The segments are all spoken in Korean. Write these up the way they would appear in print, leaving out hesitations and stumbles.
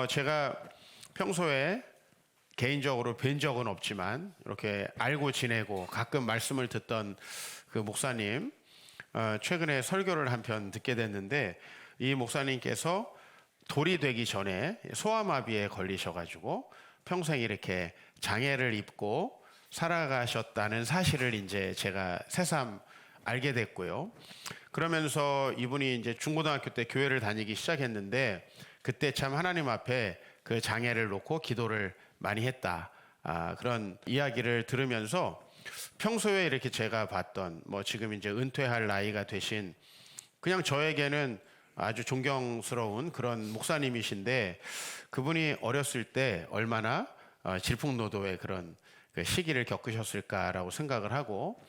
제가 평소에 개인적으로 뵌 적은 없지만 이렇게 알고 지내고 가끔 말씀을 듣던 그 목사님, 최근에 설교를 한 편 듣게 됐는데 이 목사님께서 돌이 되기 전에 소아마비에 걸리셔가지고 평생 이렇게 장애를 입고 살아가셨다는 사실을 이제 제가 새삼 알게 됐고요. 그러면서 이분이 이제 중고등학교 때 교회를 다니기 시작했는데 그때 참 하나님 앞에 그 장애를 놓고 기도를 많이 했다. 그런 이야기를 들으면서 평소에 이렇게 제가 봤던 뭐 지금 이제 은퇴할 나이가 되신 그냥 저에게는 아주 존경스러운 그런 목사님이신데 그분이 어렸을 때 얼마나 질풍노도의 그런 그 시기를 겪으셨을까라고 생각을 하고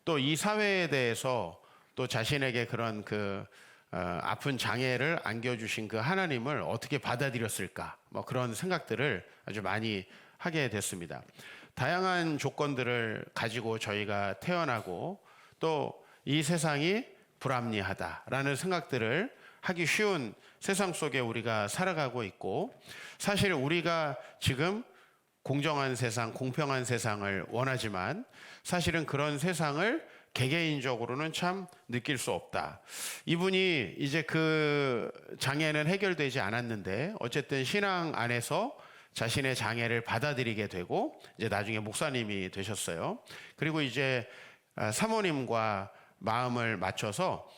또 이 사회에 대해서 또 자신에게 그런 그 아픈 장애를 안겨주신 그 하나님을 어떻게 받아들였을까 뭐 그런 생각들을 아주 많이 하게 됐습니다. 다양한 조건들을 가지고 저희가 태어나고 또 이 세상이 불합리하다라는 생각들을 하기 쉬운 세상 속에 우리가 살아가고 있고 사실 우리가 지금 공정한 세상, 공평한 세상을 원하지만 사실은 그런 세상을 개개인적으로는 참 느낄 수 없다. 이분이 이제 그 장애는 해결되지 않았는데 어쨌든 신앙 안에서 자신의 장애를 받아들이게 되고 이제 나중에 목사님이 되셨어요. 그리고 이제 사모님과 마음을 맞춰서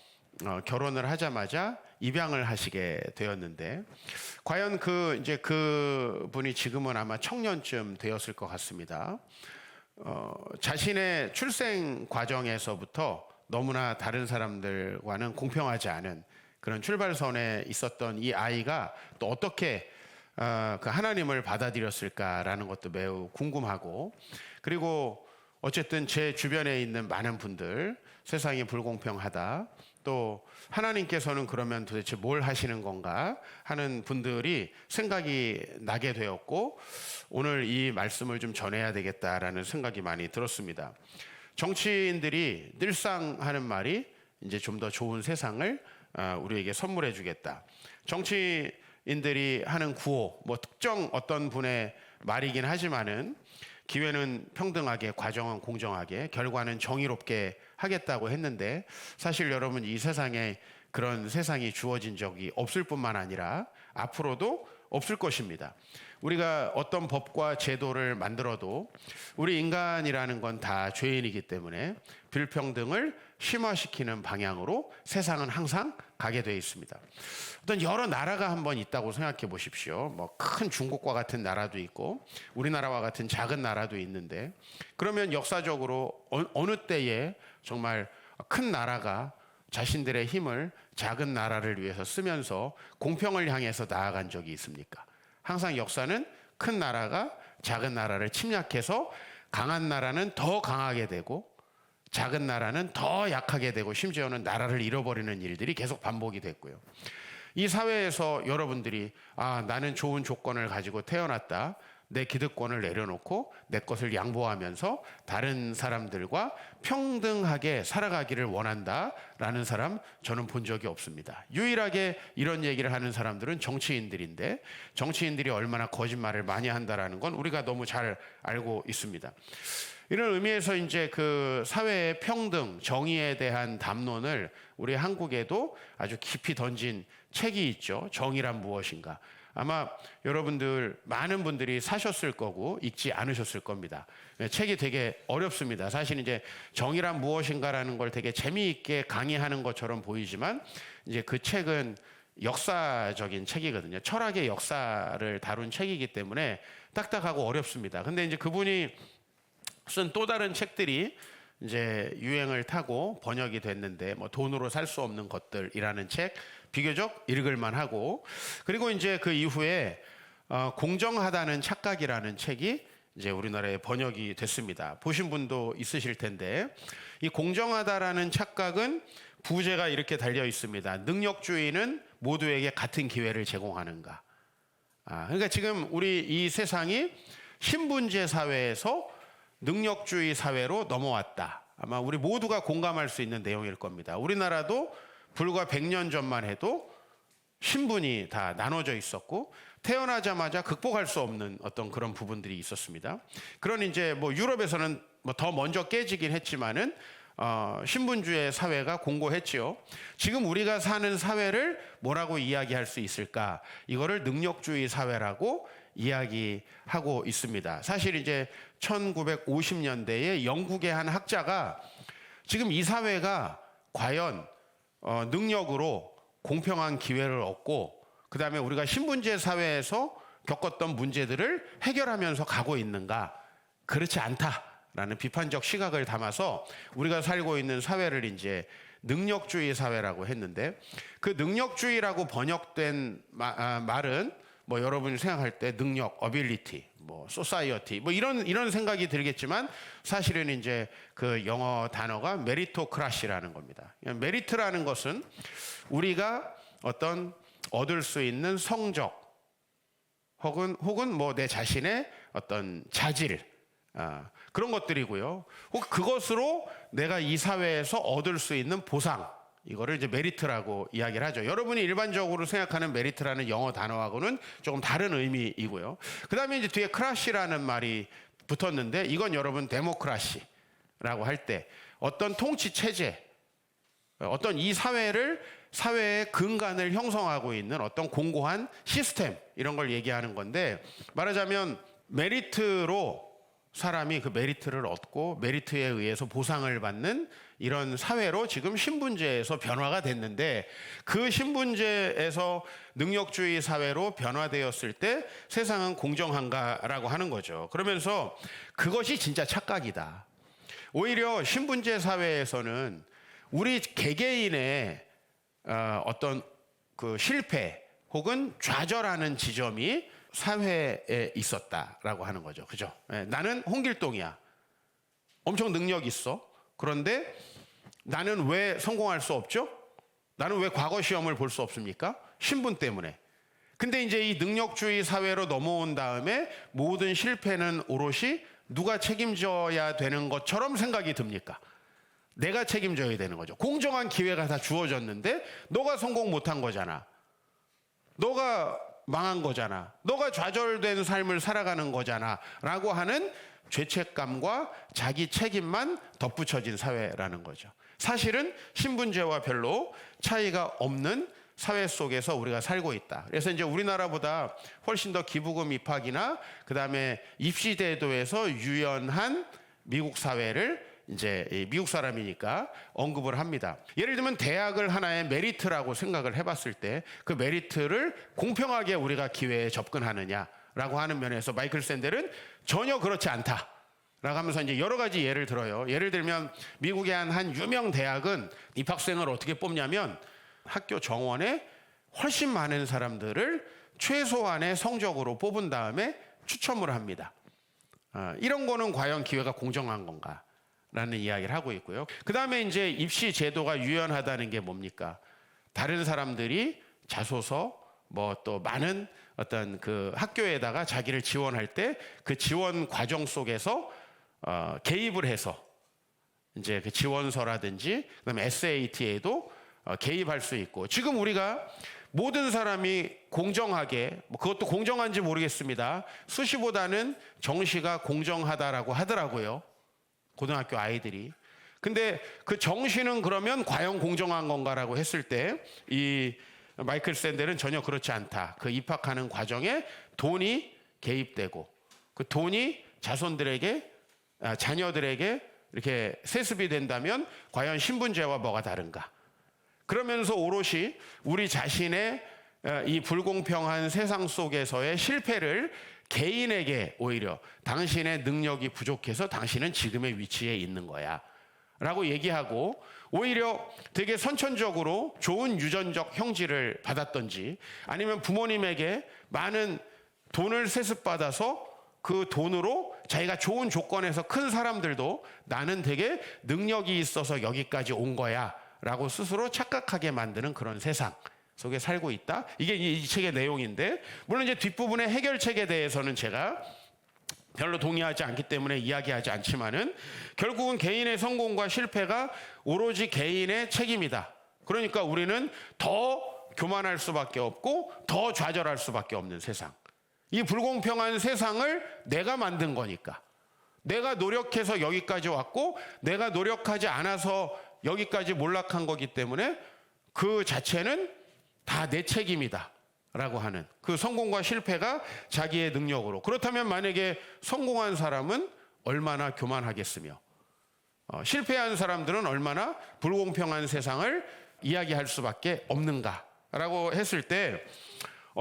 결혼을 하자마자 입양을 하시게 되었는데 과연 이제 그 분이 지금은 아마 청년쯤 되었을 것 같습니다. 자신의 출생 과정에서부터 너무나 다른 사람들과는 공평하지 않은 그런 출발선에 있었던 이 아이가 또 어떻게 그 하나님을 받아들였을까라는 것도 매우 궁금하고 그리고 어쨌든 제 주변에 있는 많은 분들 세상이 불공평하다 또 하나님께서는 그러면 도대체 뭘 하시는 건가 하는 분들이 생각이 나게 되었고 오늘 이 말씀을 좀 전해야 되겠다라는 생각이 많이 들었습니다. 정치인들이 늘상 하는 말이 이제 좀 더 좋은 세상을 우리에게 선물해 주겠다. 정치인들이 하는 구호 뭐 특정 어떤 분의 말이긴 하지만은 기회는 평등하게, 과정은 공정하게, 결과는 정의롭게 하겠다고 했는데 사실 여러분 이 세상에 그런 세상이 주어진 적이 없을 뿐만 아니라 앞으로도 없을 것입니다. 우리가 어떤 법과 제도를 만들어도 우리 인간이라는 건 다 죄인이기 때문에 불평등을 심화시키는 방향으로 세상은 항상 가게 되어 있습니다. 어떤 여러 나라가 한번 있다고 생각해 보십시오. 뭐 큰 중국과 같은 나라도 있고 우리나라와 같은 작은 나라도 있는데 그러면 역사적으로 어느 때에 정말 큰 나라가 자신들의 힘을 작은 나라를 위해서 쓰면서 공평을 향해서 나아간 적이 있습니까? 항상 역사는 큰 나라가 작은 나라를 침략해서 강한 나라는 더 강하게 되고 작은 나라는 더 약하게 되고 심지어는 나라를 잃어버리는 일들이 계속 반복이 됐고요. 이 사회에서 여러분들이 나는 좋은 조건을 가지고 태어났다. 내 기득권을 내려놓고 내 것을 양보하면서 다른 사람들과 평등하게 살아가기를 원한다라는 사람 저는 본 적이 없습니다. 유일하게 이런 얘기를 하는 사람들은 정치인들인데 정치인들이 얼마나 거짓말을 많이 한다라는 건 우리가 너무 잘 알고 있습니다. 이런 의미에서 이제 그 사회의 평등, 정의에 대한 담론을 우리 한국에도 아주 깊이 던진 책이 있죠. 정의란 무엇인가. 아마 여러분들 많은 분들이 사셨을 거고 읽지 않으셨을 겁니다. 책이 되게 어렵습니다. 사실 이제 정의란 무엇인가라는 걸 되게 재미있게 강의하는 것처럼 보이지만 이제 그 책은 역사적인 책이거든요. 철학의 역사를 다룬 책이기 때문에 딱딱하고 어렵습니다. 근데 이제 그분이 쓴 또 다른 책들이 이제 유행을 타고 번역이 됐는데 뭐 돈으로 살 수 없는 것들이라는 책 비교적 읽을만 하고 그리고 이제 그 이후에 공정하다는 착각이라는 책이 이제 우리나라에 번역이 됐습니다. 보신 분도 있으실 텐데 이 공정하다라는 착각은 부제가 이렇게 달려 있습니다. 능력주의는 모두에게 같은 기회를 제공하는가. 그러니까 지금 우리 이 세상이 신분제 사회에서 능력주의 사회로 넘어왔다. 아마 우리 모두가 공감할 수 있는 내용일 겁니다. 우리나라도 불과 100년 전만 해도 신분이 다 나눠져 있었고 태어나자마자 극복할 수 없는 어떤 그런 부분들이 있었습니다. 그런 이제 뭐 유럽에서는 뭐 더 먼저 깨지긴 했지만은 신분주의 사회가 공고했지요. 지금 우리가 사는 사회를 뭐라고 이야기할 수 있을까? 이거를 능력주의 사회라고 이야기하고 있습니다. 사실 이제 1950년대에 영국의 한 학자가 지금 이 사회가 과연 능력으로 공평한 기회를 얻고 그 다음에 우리가 신분제 사회에서 겪었던 문제들을 해결하면서 가고 있는가? 그렇지 않다라는 비판적 시각을 담아서 우리가 살고 있는 사회를 이제 능력주의 사회라고 했는데, 그 능력주의라고 번역된 말은 뭐 여러분이 생각할 때 능력, 어빌리티, 뭐 소사이어티, 뭐 이런 생각이 들겠지만 사실은 이제 그 영어 단어가 메리토크라시라는 겁니다. 메리트라는 것은 우리가 어떤 얻을 수 있는 성적 혹은 뭐 내 자신의 어떤 자질, 그런 것들이고요. 혹 그것으로 내가 이 사회에서 얻을 수 있는 보상, 이거를 이제 메리트라고 이야기를 하죠. 여러분이 일반적으로 생각하는 메리트라는 영어 단어하고는 조금 다른 의미이고요. 그 다음에 이제 뒤에 크라시라는 말이 붙었는데, 이건 여러분 데모크라시라고 할 때 어떤 통치 체제, 어떤 이 사회의 근간을 형성하고 있는 어떤 공고한 시스템, 이런 걸 얘기하는 건데, 말하자면 메리트로 사람이 그 메리트를 얻고 메리트에 의해서 보상을 받는 이런 사회로 지금 신분제에서 변화가 됐는데, 그 신분제에서 능력주의 사회로 변화되었을 때 세상은 공정한가라고 하는 거죠. 그러면서 그것이 진짜 착각이다. 오히려 신분제 사회에서는 우리 개개인의 어떤 그 실패 혹은 좌절하는 지점이 사회에 있었다라고 하는 거죠. 그죠? 나는 홍길동이야. 엄청 능력 있어. 그런데 나는 왜 성공할 수 없죠? 나는 왜 과거 시험을 볼 수 없습니까? 신분 때문에. 근데 이제 이 능력주의 사회로 넘어온 다음에 모든 실패는 오롯이 누가 책임져야 되는 것처럼 생각이 듭니까? 내가 책임져야 되는 거죠. 공정한 기회가 다 주어졌는데 너가 성공 못한 거잖아. 너가 망한 거잖아. 너가 좌절된 삶을 살아가는 거잖아. 라고 하는 죄책감과 자기 책임만 덧붙여진 사회라는 거죠. 사실은 신분제와 별로 차이가 없는 사회 속에서 우리가 살고 있다. 그래서 이제 우리나라보다 훨씬 더 기부금 입학이나 그 다음에 입시 제도에서 유연한 미국 사회를 이제 미국 사람이니까 언급을 합니다. 예를 들면 대학을 하나의 메리트라고 생각을 해봤을 때 그 메리트를 공평하게 우리가 기회에 접근하느냐라고 하는 면에서 마이클 샌델은 전혀 그렇지 않다 라고 하면서 이제 여러 가지 예를 들어요. 예를 들면 미국의 한 유명 대학은 입학생을 어떻게 뽑냐면 학교 정원에 훨씬 많은 사람들을 최소한의 성적으로 뽑은 다음에 추첨을 합니다. 이런 거는 과연 기회가 공정한 건가? 라는 이야기를 하고 있고요. 그 다음에 이제 입시 제도가 유연하다는 게 뭡니까? 다른 사람들이 자소서, 뭐 또 많은 어떤 그 학교에다가 자기를 지원할 때 그 지원 과정 속에서 개입을 해서 이제 그 지원서라든지 그다음에 SAT에도 개입할 수 있고, 지금 우리가 모든 사람이 공정하게, 뭐 그것도 공정한지 모르겠습니다. 수시보다는 정시가 공정하다라고 하더라고요. 고등학교 아이들이. 근데 그 정시는 그러면 과연 공정한 건가라고 했을 때 이 마이클 샌델은 전혀 그렇지 않다. 그 입학하는 과정에 돈이 개입되고 그 돈이 자녀들에게 이렇게 세습이 된다면 과연 신분제와 뭐가 다른가? 그러면서 오롯이 우리 자신의 이 불공평한 세상 속에서의 실패를 개인에게 오히려 당신의 능력이 부족해서 당신은 지금의 위치에 있는 거야 라고 얘기하고, 오히려 되게 선천적으로 좋은 유전적 형질을 받았던지 아니면 부모님에게 많은 돈을 세습받아서 그 돈으로 자기가 좋은 조건에서 큰 사람들도 나는 되게 능력이 있어서 여기까지 온 거야 라고 스스로 착각하게 만드는 그런 세상 속에 살고 있다. 이게 이 책의 내용인데, 물론 이제 뒷부분의 해결책에 대해서는 제가 별로 동의하지 않기 때문에 이야기하지 않지만은 결국은 개인의 성공과 실패가 오로지 개인의 책임이다. 그러니까 우리는 더 교만할 수밖에 없고 더 좌절할 수밖에 없는 세상. 이 불공평한 세상을 내가 만든 거니까. 내가 노력해서 여기까지 왔고 내가 노력하지 않아서 여기까지 몰락한 거기 때문에 그 자체는 다 내 책임이다 라고 하는 그 성공과 실패가 자기의 능력으로. 그렇다면 만약에 성공한 사람은 얼마나 교만하겠으며 실패한 사람들은 얼마나 불공평한 세상을 이야기할 수밖에 없는가라고 했을 때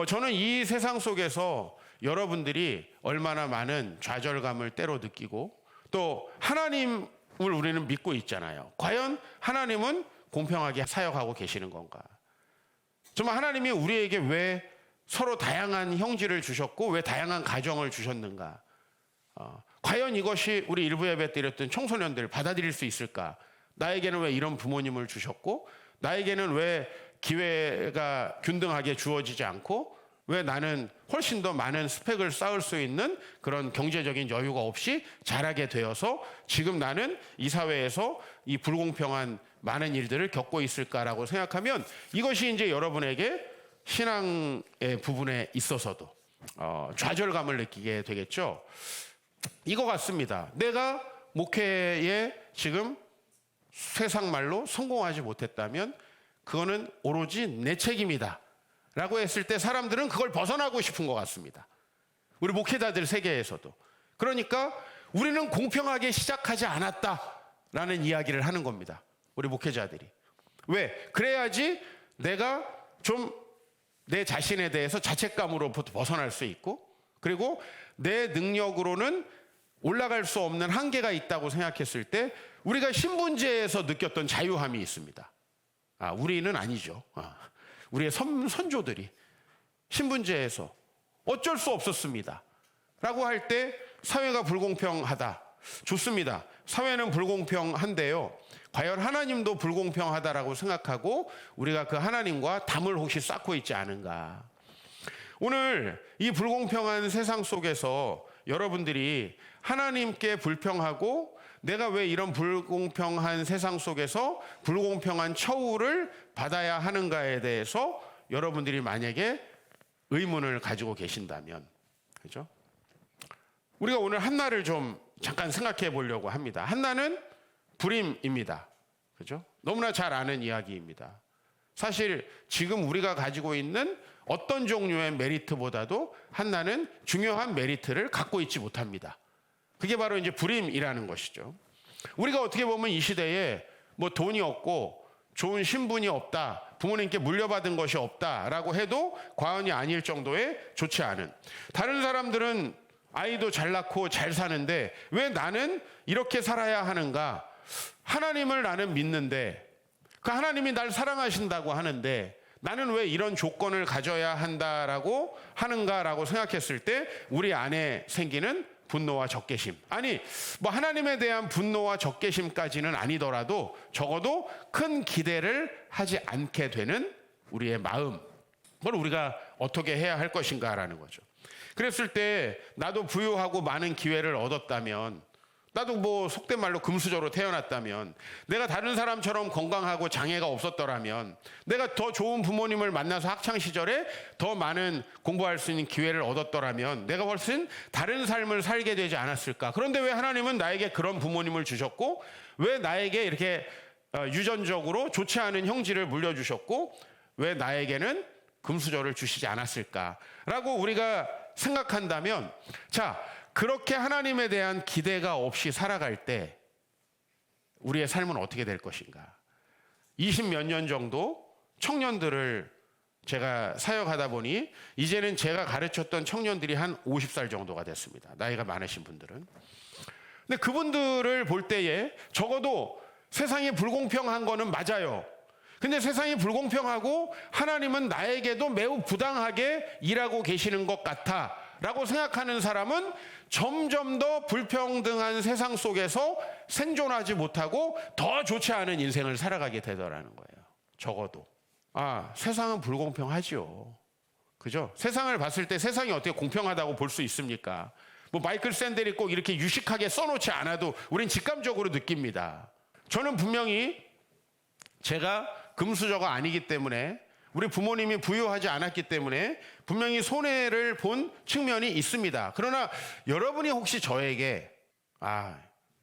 저는 이 세상 속에서 여러분들이 얼마나 많은 좌절감을 때로 느끼고 또 하나님을 우리는 믿고 있잖아요. 과연 하나님은 공평하게 사역하고 계시는 건가? 정말 하나님이 우리에게 왜 서로 다양한 형질을 주셨고 왜 다양한 가정을 주셨는가? 과연 이것이 우리 일부 예배 때 이랬던 청소년들 받아들일 수 있을까? 나에게는 왜 이런 부모님을 주셨고 나에게는 왜 기회가 균등하게 주어지지 않고 왜 나는 훨씬 더 많은 스펙을 쌓을 수 있는 그런 경제적인 여유가 없이 자라게 되어서 지금 나는 이 사회에서 이 불공평한 많은 일들을 겪고 있을까라고 생각하면 이것이 이제 여러분에게 신앙의 부분에 있어서도 좌절감을 느끼게 되겠죠. 이거 같습니다. 내가 목회에 지금 세상 말로 성공하지 못했다면 그거는 오로지 내 책임이다 라고 했을 때 사람들은 그걸 벗어나고 싶은 것 같습니다. 우리 목회자들 세계에서도. 그러니까 우리는 공평하게 시작하지 않았다라는 이야기를 하는 겁니다. 우리 목회자들이. 왜? 그래야지 내가 좀 내 자신에 대해서 자책감으로부터 벗어날 수 있고 그리고 내 능력으로는 올라갈 수 없는 한계가 있다고 생각했을 때 우리가 신분제에서 느꼈던 자유함이 있습니다. 우리는 아니죠. 우리의 선조들이 신분제에서 어쩔 수 없었습니다 라고 할 때 사회가 불공평하다. 좋습니다. 사회는 불공평한데요. 과연 하나님도 불공평하다라고 생각하고 우리가 그 하나님과 담을 혹시 쌓고 있지 않은가. 오늘 이 불공평한 세상 속에서 여러분들이 하나님께 불평하고 내가 왜 이런 불공평한 세상 속에서 불공평한 처우를 받아야 하는가에 대해서 여러분들이 만약에 의문을 가지고 계신다면, 그죠? 우리가 오늘 한나를 좀 잠깐 생각해 보려고 합니다. 한나는 불임입니다. 그죠? 너무나 잘 아는 이야기입니다. 사실 지금 우리가 가지고 있는 어떤 종류의 메리트보다도 한나는 중요한 메리트를 갖고 있지 못합니다. 그게 바로 이제 불임이라는 것이죠. 우리가 어떻게 보면 이 시대에 뭐 돈이 없고 좋은 신분이 없다, 부모님께 물려받은 것이 없다라고 해도 과언이 아닐 정도의 좋지 않은. 다른 사람들은 아이도 잘 낳고 잘 사는데 왜 나는 이렇게 살아야 하는가? 하나님을 나는 믿는데 그 하나님이 날 사랑하신다고 하는데 나는 왜 이런 조건을 가져야 한다라고 하는가라고 생각했을 때 우리 안에 생기는 분노와 적개심. 아니, 뭐 하나님에 대한 분노와 적개심까지는 아니더라도 적어도 큰 기대를 하지 않게 되는 우리의 마음. 그걸 우리가 어떻게 해야 할 것인가라는 거죠. 그랬을 때 나도 부유하고 많은 기회를 얻었다면, 나도 뭐 속된 말로 금수저로 태어났다면, 내가 다른 사람처럼 건강하고 장애가 없었더라면, 내가 더 좋은 부모님을 만나서 학창시절에 더 많은 공부할 수 있는 기회를 얻었더라면 내가 훨씬 다른 삶을 살게 되지 않았을까. 그런데 왜 하나님은 나에게 그런 부모님을 주셨고 왜 나에게 이렇게 유전적으로 좋지 않은 형질을 물려주셨고 왜 나에게는 금수저를 주시지 않았을까라고 우리가 생각한다면, 자, 그렇게 하나님에 대한 기대가 없이 살아갈 때 우리의 삶은 어떻게 될 것인가? 20몇 년 정도 청년들을 제가 사역하다 보니 이제는 제가 가르쳤던 청년들이 한 50살 정도가 됐습니다. 나이가 많으신 분들은. 근데 그분들을 볼 때에 적어도 세상이 불공평한 거는 맞아요. 근데 세상이 불공평하고 하나님은 나에게도 매우 부당하게 일하고 계시는 것 같아 라고 생각하는 사람은 점점 더 불평등한 세상 속에서 생존하지 못하고 더 좋지 않은 인생을 살아가게 되더라는 거예요. 적어도. 세상은 불공평하지요. 그죠? 세상을 봤을 때 세상이 어떻게 공평하다고 볼 수 있습니까? 뭐 마이클 샌델이 꼭 이렇게 유식하게 써놓지 않아도 우린 직감적으로 느낍니다. 저는 분명히 제가 금수저가 아니기 때문에 우리 부모님이 부유하지 않았기 때문에 분명히 손해를 본 측면이 있습니다. 그러나 여러분이 혹시 저에게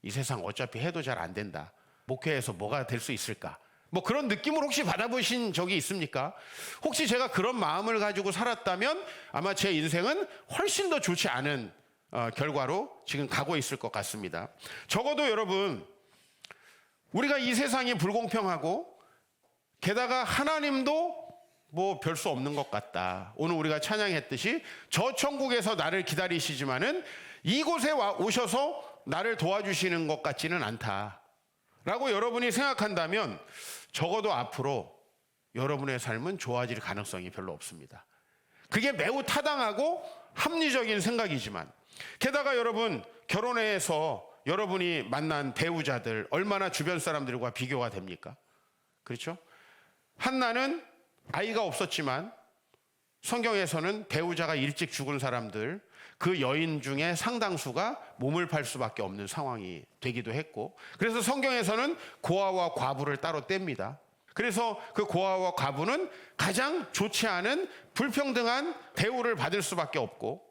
이 세상 어차피 해도 잘 안 된다, 목회에서 뭐가 될 수 있을까, 뭐 그런 느낌을 혹시 받아보신 적이 있습니까? 혹시 제가 그런 마음을 가지고 살았다면 아마 제 인생은 훨씬 더 좋지 않은 결과로 지금 가고 있을 것 같습니다. 적어도 여러분, 우리가 이 세상이 불공평하고 게다가 하나님도 뭐 별 수 없는 것 같다, 오늘 우리가 찬양했듯이 저 천국에서 나를 기다리시지만은 이곳에 오셔서 나를 도와주시는 것 같지는 않다 라고 여러분이 생각한다면 적어도 앞으로 여러분의 삶은 좋아질 가능성이 별로 없습니다. 그게 매우 타당하고 합리적인 생각이지만, 게다가 여러분, 결혼해서 여러분이 만난 배우자들 얼마나 주변 사람들과 비교가 됩니까? 그렇죠? 한나는 아이가 없었지만 성경에서는 배우자가 일찍 죽은 사람들, 그 여인 중에 상당수가 몸을 팔 수밖에 없는 상황이 되기도 했고, 그래서 성경에서는 고아와 과부를 따로 뗍니다. 그래서 그 고아와 과부는 가장 좋지 않은 불평등한 대우를 받을 수밖에 없고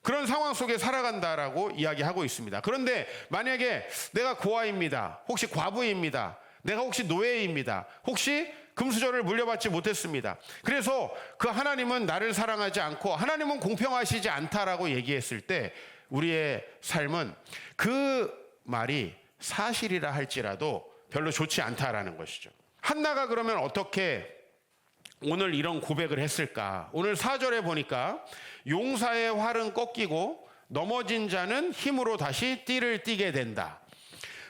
그런 상황 속에 살아간다라고 이야기하고 있습니다. 그런데 만약에 내가 고아입니다, 혹시 과부입니다, 내가 혹시 노예입니다, 혹시 금수저를 물려받지 못했습니다, 그래서 그 하나님은 나를 사랑하지 않고 하나님은 공평하시지 않다라고 얘기했을 때 우리의 삶은 그 말이 사실이라 할지라도 별로 좋지 않다라는 것이죠. 한나가 그러면 어떻게 오늘 이런 고백을 했을까? 오늘 4절에 보니까 용사의 활은 꺾이고 넘어진 자는 힘으로 다시 띠를 띠게 된다.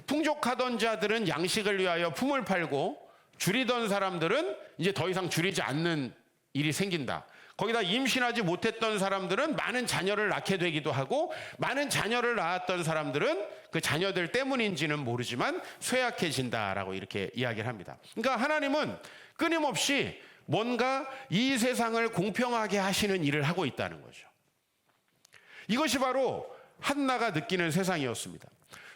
풍족하던 자들은 양식을 위하여 품을 팔고 줄이던 사람들은 이제 더 이상 줄이지 않는 일이 생긴다. 거기다 임신하지 못했던 사람들은 많은 자녀를 낳게 되기도 하고, 많은 자녀를 낳았던 사람들은 그 자녀들 때문인지는 모르지만 쇠약해진다라고 이렇게 이야기를 합니다. 그러니까 하나님은 끊임없이 뭔가 이 세상을 공평하게 하시는 일을 하고 있다는 거죠. 이것이 바로 한나가 느끼는 세상이었습니다.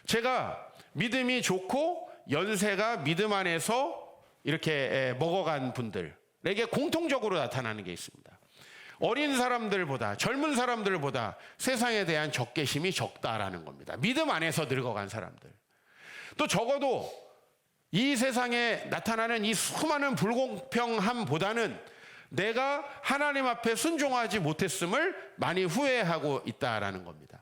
제가 믿음이 좋고 연세가 믿음 안에서 이렇게 먹어간 분들에게 공통적으로 나타나는 게 있습니다. 어린 사람들보다, 젊은 사람들보다 세상에 대한 적개심이 적다라는 겁니다. 믿음 안에서 늙어간 사람들. 또 적어도 이 세상에 나타나는 이 수많은 불공평함보다는 내가 하나님 앞에 순종하지 못했음을 많이 후회하고 있다라는 겁니다.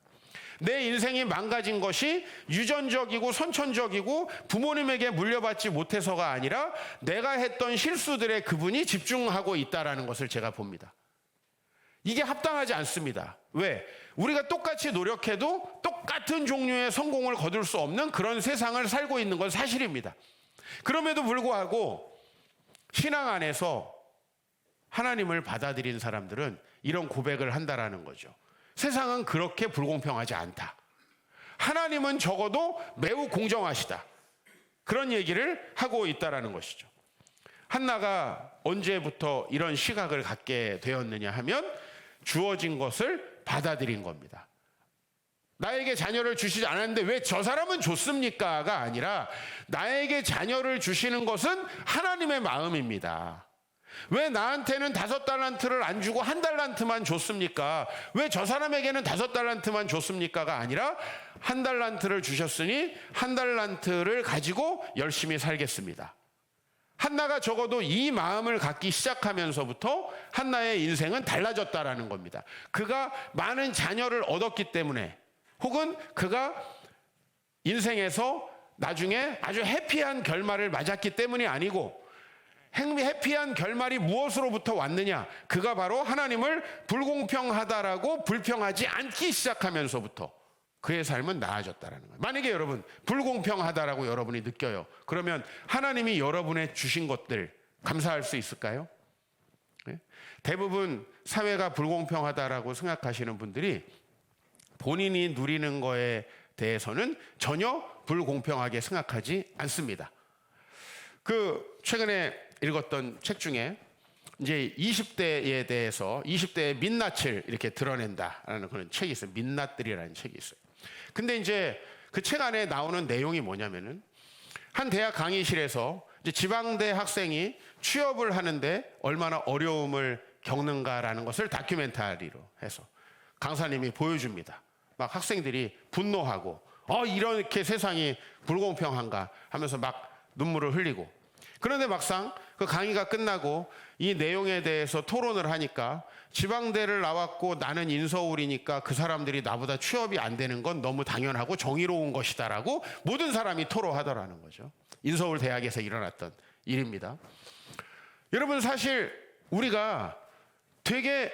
내 인생이 망가진 것이 유전적이고 선천적이고 부모님에게 물려받지 못해서가 아니라 내가 했던 실수들에 그분이 집중하고 있다라는 것을 제가 봅니다. 이게 합당하지 않습니다. 왜? 우리가 똑같이 노력해도 똑같은 종류의 성공을 거둘 수 없는 그런 세상을 살고 있는 건 사실입니다. 그럼에도 불구하고 신앙 안에서 하나님을 받아들인 사람들은 이런 고백을 한다라는 거죠. 세상은 그렇게 불공평하지 않다. 하나님은 적어도 매우 공정하시다. 그런 얘기를 하고 있다라는 것이죠. 한나가 언제부터 이런 시각을 갖게 되었느냐 하면 주어진 것을 받아들인 겁니다. 나에게 자녀를 주시지 않았는데 왜 저 사람은 줬습니까가 아니라 나에게 자녀를 주시는 것은 하나님의 마음입니다. 왜 나한테는 5달란트를 안 주고 1달란트만 줬습니까? 왜 저 사람에게는 5달란트만 줬습니까가 아니라 1달란트를 주셨으니 1달란트를 가지고 열심히 살겠습니다. 한나가 적어도 이 마음을 갖기 시작하면서부터 한나의 인생은 달라졌다라는 겁니다. 그가 많은 자녀를 얻었기 때문에, 혹은 그가 인생에서 나중에 아주 해피한 결말을 맞았기 때문이 아니고, 해피한 결말이 무엇으로부터 왔느냐? 그가 바로 하나님을 불공평하다라고 불평하지 않기 시작하면서부터 그의 삶은 나아졌다라는 거예요. 만약에 여러분 불공평하다라고 여러분이 느껴요. 그러면 하나님이 여러분의 주신 것들 감사할 수 있을까요? 네? 대부분 사회가 불공평하다라고 생각하시는 분들이 본인이 누리는 거에 대해서는 전혀 불공평하게 생각하지 않습니다. 최근에 읽었던 책 중에 이제 20대에 대해서 20대의 민낯을 이렇게 드러낸다라는 그런 책이 있어요. 민낯들이라는 책이 있어요. 근데 이제 그 책 안에 나오는 내용이 뭐냐면은 한 대학 강의실에서 이제 지방대 학생이 취업을 하는데 얼마나 어려움을 겪는가라는 것을 다큐멘터리로 해서 강사님이 보여줍니다. 막 학생들이 분노하고 이렇게 세상이 불공평한가 하면서 막 눈물을 흘리고, 그런데 막상 그 강의가 끝나고 이 내용에 대해서 토론을 하니까 지방대를 나왔고 나는 인서울이니까 그 사람들이 나보다 취업이 안 되는 건 너무 당연하고 정의로운 것이다라고 모든 사람이 토로하더라는 거죠. 인서울 대학에서 일어났던 일입니다. 여러분, 사실 우리가 되게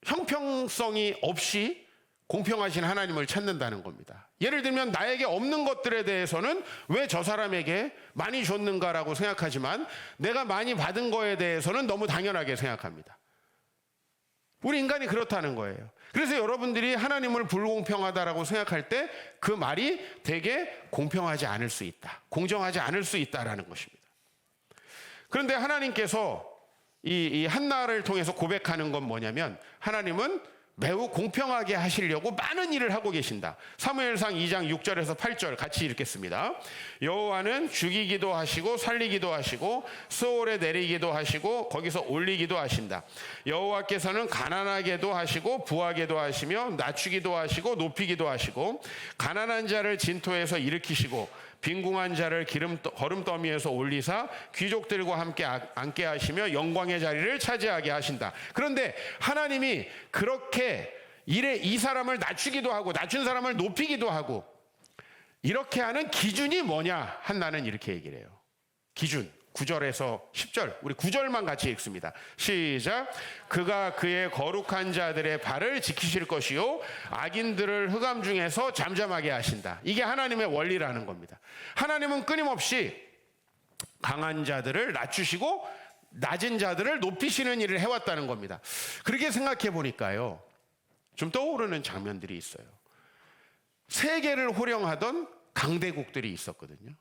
형평성이 없이 공평하신 하나님을 찾는다는 겁니다. 예를 들면 나에게 없는 것들에 대해서는 왜 저 사람에게 많이 줬는가라고 생각하지만 내가 많이 받은 거에 대해서는 너무 당연하게 생각합니다. 우리 인간이 그렇다는 거예요. 그래서 여러분들이 하나님을 불공평하다라고 생각할 때 그 말이 되게 공평하지 않을 수 있다, 공정하지 않을 수 있다라는 것입니다. 그런데 하나님께서 이 한나를 통해서 고백하는 건 뭐냐면, 하나님은 매우 공평하게 하시려고 많은 일을 하고 계신다. 사무엘상 2장 6절에서 8절 같이 읽겠습니다. 여호와는 죽이기도 하시고 살리기도 하시고 스올에 내리기도 하시고 거기서 올리기도 하신다. 여호와께서는 가난하게도 하시고 부하게도 하시며 낮추기도 하시고 높이기도 하시고 가난한 자를 진토에서 일으키시고 빈궁한 자를 거름더미에서 올리사 귀족들과 함께 앉게 하시며 영광의 자리를 차지하게 하신다. 그런데 하나님이 그렇게 이 사람을 낮추기도 하고 낮춘 사람을 높이기도 하고 이렇게 하는 기준이 뭐냐? 한나는 이렇게 얘기를 해요. 기준 9절에서 10절, 우리 9절만 같이 읽습니다. 시작. 그가 그의 거룩한 자들의 발을 지키실 것이요 악인들을 흑암 중에서 잠잠하게 하신다. 이게 하나님의 원리라는 겁니다. 하나님은 끊임없이 강한 자들을 낮추시고 낮은 자들을 높이시는 일을 해왔다는 겁니다. 그렇게 생각해 보니까요, 좀 떠오르는 장면들이 있어요. 세계를 호령하던 강대국들이 있었거든요.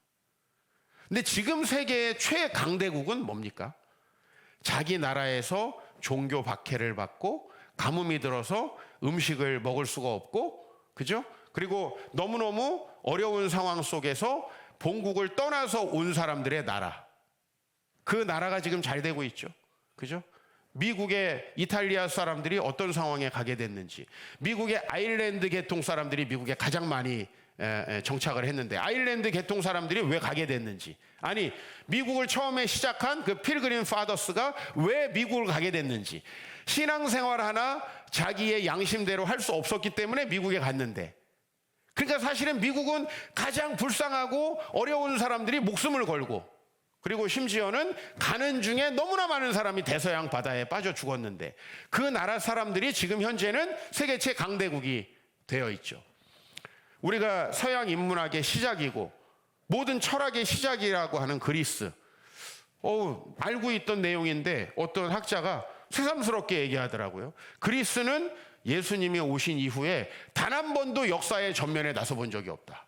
근데 지금 세계의 최강대국은 뭡니까? 자기 나라에서 종교 박해를 받고 가뭄이 들어서 음식을 먹을 수가 없고, 그죠? 그리고 너무너무 어려운 상황 속에서 본국을 떠나서 온 사람들의 나라, 그 나라가 지금 잘 되고 있죠. 그죠? 미국의 이탈리아 사람들이 어떤 상황에 가게 됐는지, 미국의 아일랜드 계통 사람들이 미국에 가장 많이 정착을 했는데 아일랜드 계통 사람들이 왜 가게 됐는지, 아니 미국을 처음에 시작한 그 필그림 파더스가 왜 미국을 가게 됐는지, 신앙생활 하나 자기의 양심대로 할 수 없었기 때문에 미국에 갔는데, 그러니까 사실은 미국은 가장 불쌍하고 어려운 사람들이 목숨을 걸고, 그리고 심지어는 가는 중에 너무나 많은 사람이 대서양 바다에 빠져 죽었는데 그 나라 사람들이 지금 현재는 세계 최강대국이 되어 있죠. 우리가 서양 인문학의 시작이고 모든 철학의 시작이라고 하는 그리스, 알고 있던 내용인데 어떤 학자가 새삼스럽게 얘기하더라고요. 그리스는 예수님이 오신 이후에 단 한 번도 역사의 전면에 나서 본 적이 없다.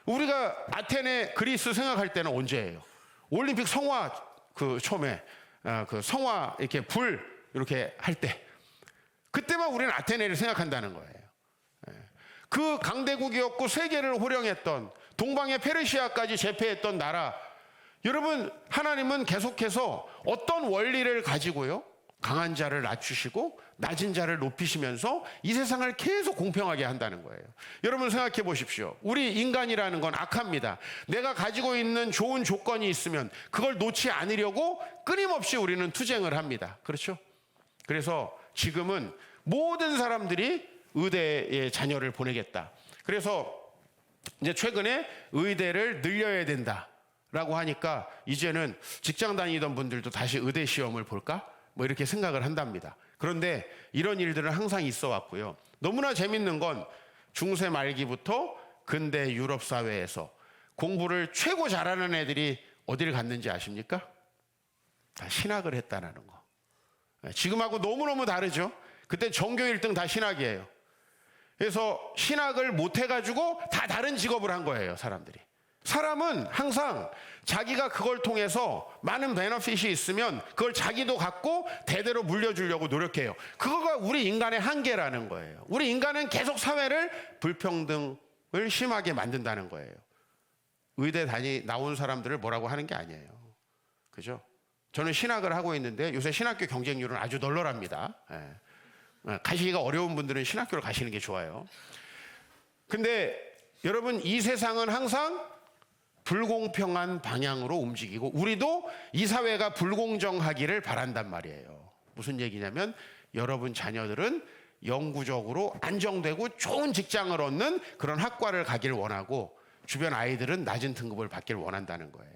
우리가 아테네 그리스 생각할 때는 언제예요? 올림픽 성화, 처음에 그 성화 이렇게 불 이렇게 할 때, 그때만 우리는 아테네를 생각한다는 거예요. 그 강대국이었고 세계를 호령했던, 동방의 페르시아까지 제패했던 나라. 여러분, 하나님은 계속해서 어떤 원리를 가지고요, 강한 자를 낮추시고 낮은 자를 높이시면서 이 세상을 계속 공평하게 한다는 거예요. 여러분 생각해 보십시오. 우리 인간이라는 건 악합니다. 내가 가지고 있는 좋은 조건이 있으면 그걸 놓지 않으려고 끊임없이 우리는 투쟁을 합니다. 그렇죠? 그래서 지금은 모든 사람들이 의대에 자녀를 보내겠다. 그래서 이제 최근에 의대를 늘려야 된다라고 하니까 이제는 직장 다니던 분들도 다시 의대 시험을 볼까? 뭐 이렇게 생각을 한답니다. 그런데 이런 일들은 항상 있어 왔고요. 너무나 재밌는 건 중세 말기부터 근대 유럽 사회에서 공부를 최고 잘하는 애들이 어디를 갔는지 아십니까? 다 신학을 했다는 거. 지금하고 너무너무 다르죠. 그때 전교 1등 다 신학이에요. 그래서 신학을 못 해가지고 다 다른 직업을 한 거예요, 사람들이. 사람은 항상 자기가 그걸 통해서 많은 베너핏이 있으면 그걸 자기도 갖고 대대로 물려주려고 노력해요. 그거가 우리 인간의 한계라는 거예요. 우리 인간은 계속 사회를 불평등을 심하게 만든다는 거예요. 의대 나온 사람들을 뭐라고 하는 게 아니에요. 그죠? 저는 신학을 하고 있는데 요새 신학교 경쟁률은 아주 널널합니다. 가시기가 어려운 분들은 신학교를 가시는 게 좋아요. 근데 여러분, 이 세상은 항상 불공평한 방향으로 움직이고 우리도 이 사회가 불공정하기를 바란단 말이에요. 무슨 얘기냐면 여러분 자녀들은 영구적으로 안정되고 좋은 직장을 얻는 그런 학과를 가길 원하고 주변 아이들은 낮은 등급을 받길 원한다는 거예요.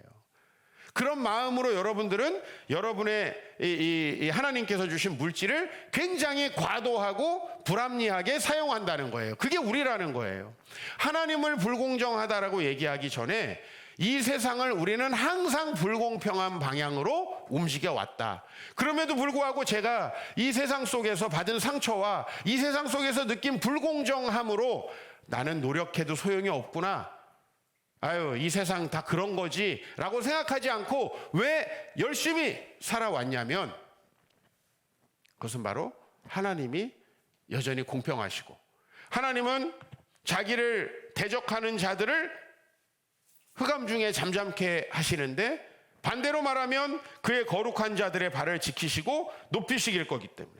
그런 마음으로 여러분들은 여러분의 이 하나님께서 주신 물질을 굉장히 과도하고 불합리하게 사용한다는 거예요. 그게 우리라는 거예요. 하나님을 불공정하다라고 얘기하기 전에 이 세상을 우리는 항상 불공평한 방향으로 움직여 왔다. 그럼에도 불구하고 제가 이 세상 속에서 받은 상처와 이 세상 속에서 느낀 불공정함으로 나는 노력해도 소용이 없구나. 아유, 이 세상 다 그런 거지 라고 생각하지 않고 왜 열심히 살아왔냐면 그것은 바로 하나님이 여전히 공평하시고 하나님은 자기를 대적하는 자들을 흑암 중에 잠잠케 하시는데 반대로 말하면 그의 거룩한 자들의 발을 지키시고 높이시길 거기 때문에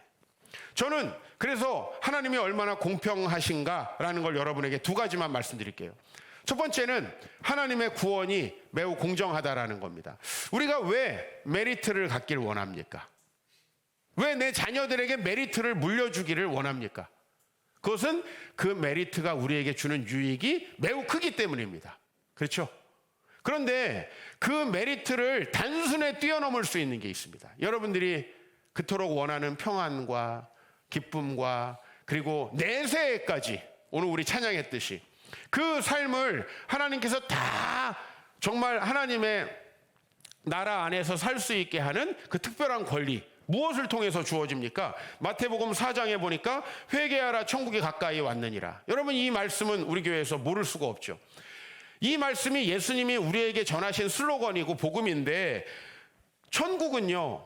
저는 그래서 하나님이 얼마나 공평하신가라는 걸 여러분에게 두 가지만 말씀드릴게요. 첫 번째는 하나님의 구원이 매우 공정하다라는 겁니다. 우리가 왜 메리트를 갖길 원합니까? 왜 내 자녀들에게 메리트를 물려주기를 원합니까? 그것은 그 메리트가 우리에게 주는 유익이 매우 크기 때문입니다. 그렇죠? 그런데 그 메리트를 단순에 뛰어넘을 수 있는 게 있습니다. 여러분들이 그토록 원하는 평안과 기쁨과 그리고 내세까지 오늘 우리 찬양했듯이 그 삶을 하나님께서 다 정말 하나님의 나라 안에서 살 수 있게 하는 그 특별한 권리 무엇을 통해서 주어집니까? 마태복음 4장에 보니까 회개하라 천국이 가까이 왔느니라. 여러분, 이 말씀은 우리 교회에서 모를 수가 없죠. 이 말씀이 예수님이 우리에게 전하신 슬로건이고 복음인데 천국은요,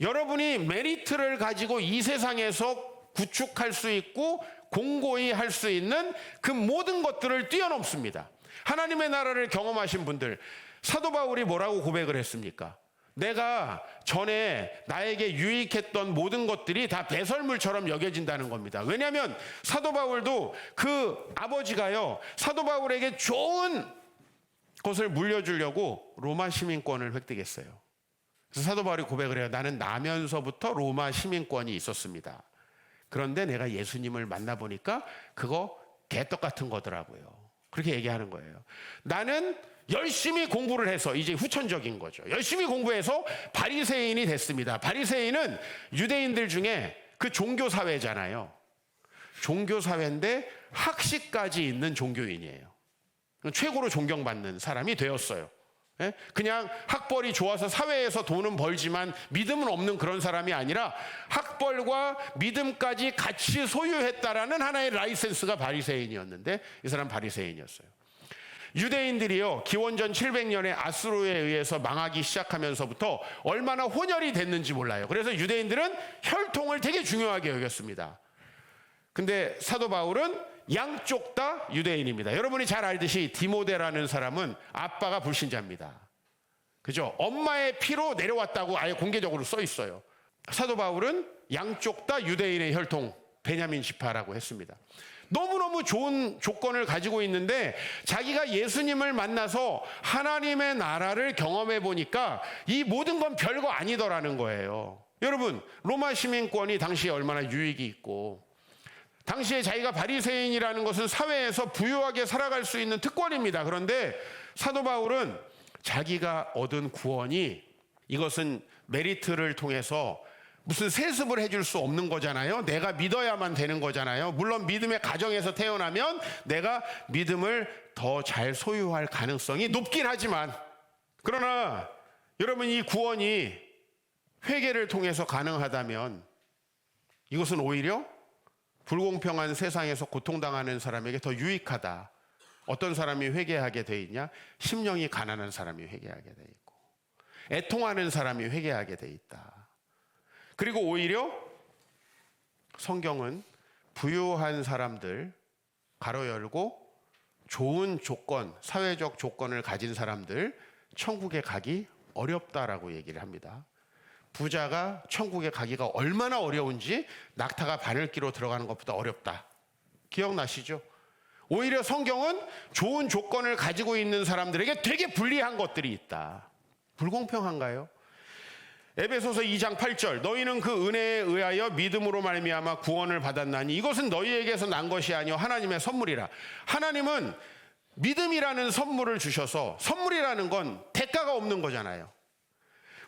여러분이 메리트를 가지고 이 세상에서 구축할 수 있고 공고히 할 수 있는 그 모든 것들을 뛰어넘습니다. 하나님의 나라를 경험하신 분들, 사도 바울이 뭐라고 고백을 했습니까? 내가 전에 나에게 유익했던 모든 것들이 다 배설물처럼 여겨진다는 겁니다. 왜냐하면 사도 바울도 그 아버지가요, 사도 바울에게 좋은 것을 물려주려고 로마 시민권을 획득했어요. 그래서 사도 바울이 고백을 해요. 나는 나면서부터 로마 시민권이 있었습니다. 그런데 내가 예수님을 만나보니까 그거 개떡 같은 거더라고요. 그렇게 얘기하는 거예요. 나는 열심히 공부를 해서, 이제 후천적인 거죠. 열심히 공부해서 바리새인이 됐습니다. 바리새인은 유대인들 중에 그 종교사회잖아요. 종교사회인데 학식까지 있는 종교인이에요. 최고로 존경받는 사람이 되었어요. 그냥 학벌이 좋아서 사회에서 돈은 벌지만 믿음은 없는 그런 사람이 아니라 학벌과 믿음까지 같이 소유했다라는 하나의 라이센스가 바리새인이었는데 이 사람 바리새인이었어요. 유대인들이요, 기원전 700년에 아수르에 의해서 망하기 시작하면서부터 얼마나 혼혈이 됐는지 몰라요. 그래서 유대인들은 혈통을 되게 중요하게 여겼습니다. 근데 사도 바울은 양쪽 다 유대인입니다. 여러분이 잘 알듯이 디모데라는 사람은 아빠가 불신자입니다. 그죠? 엄마의 피로 내려왔다고 아예 공개적으로 써 있어요. 사도 바울은 양쪽 다 유대인의 혈통, 베냐민 지파라고 했습니다. 너무너무 좋은 조건을 가지고 있는데 자기가 예수님을 만나서 하나님의 나라를 경험해 보니까 이 모든 건 별거 아니더라는 거예요. 여러분, 로마 시민권이 당시에 얼마나 유익이 있고 당시에 자기가 바리새인이라는 것은 사회에서 부유하게 살아갈 수 있는 특권입니다. 그런데 사도 바울은 자기가 얻은 구원이 이것은 메리트를 통해서 무슨 세습을 해줄 수 없는 거잖아요. 내가 믿어야만 되는 거잖아요. 물론 믿음의 가정에서 태어나면 내가 믿음을 더 잘 소유할 가능성이 높긴 하지만 그러나 여러분, 이 구원이 회개를 통해서 가능하다면 이것은 오히려 불공평한 세상에서 고통당하는 사람에게 더 유익하다. 어떤 사람이 회개하게 돼 있냐? 심령이 가난한 사람이 회개하게 돼 있고 애통하는 사람이 회개하게 돼 있다. 그리고 오히려 성경은 부유한 사람들 가로 열고 좋은 조건, 사회적 조건을 가진 사람들 천국에 가기 어렵다라고 얘기를 합니다. 부자가 천국에 가기가 얼마나 어려운지 낙타가 바늘기로 들어가는 것보다 어렵다. 기억나시죠? 오히려 성경은 좋은 조건을 가지고 있는 사람들에게 되게 불리한 것들이 있다. 불공평한가요? 에베소서 2장 8절 너희는 그 은혜에 의하여 믿음으로 말미암아 구원을 받았나니 이것은 너희에게서 난 것이 아니요 하나님의 선물이라. 하나님은 믿음이라는 선물을 주셔서, 선물이라는 건 대가가 없는 거잖아요.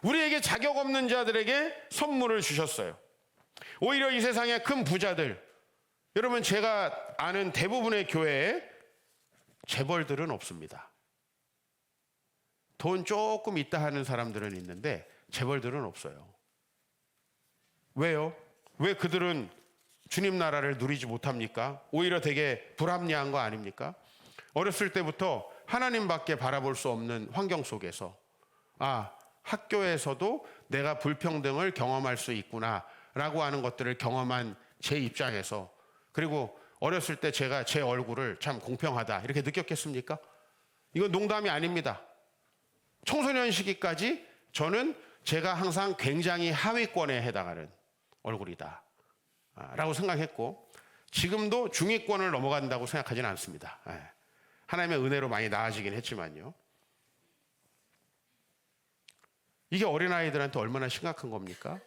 우리에게 자격 없는 자들에게 선물을 주셨어요. 오히려 이 세상의 큰 부자들, 여러분 제가 아는 대부분의 교회에 재벌들은 없습니다. 돈 조금 있다 하는 사람들은 있는데 재벌들은 없어요. 왜요? 왜 그들은 주님 나라를 누리지 못합니까? 오히려 되게 불합리한 거 아닙니까? 어렸을 때부터 하나님밖에 바라볼 수 없는 환경 속에서 학교에서도 내가 불평등을 경험할 수 있구나 라고 하는 것들을 경험한 제 입장에서, 그리고 어렸을 때 제가 제 얼굴을 참 공평하다 이렇게 느꼈겠습니까? 이건 농담이 아닙니다. 청소년 시기까지 저는 제가 항상 굉장히 하위권에 해당하는 얼굴이다 라고 생각했고, 지금도 중위권을 넘어간다고 생각하지는 않습니다. 하나님의 은혜로 많이 나아지긴 했지만요. 이게 어린아이들한테 얼마나 심각한 겁니까?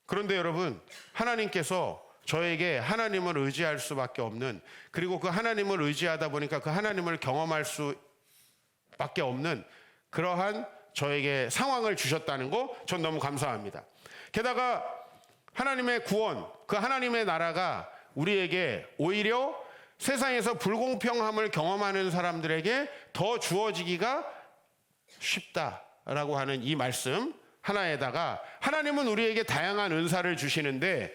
그런데 여러분, 하나님께서 저에게 하나님을 의지할 수밖에 없는, 그리고 그 하나님을 의지하다 보니까 그 하나님을 경험할 수밖에 없는 그러한 저에게 상황을 주셨다는 거 전 너무 감사합니다. 게다가 하나님의 구원, 그 하나님의 나라가 우리에게 오히려 세상에서 불공평함을 경험하는 사람들에게 더 주어지기가 쉽다라고 하는 이 말씀 하나에다가, 하나님은 우리에게 다양한 은사를 주시는데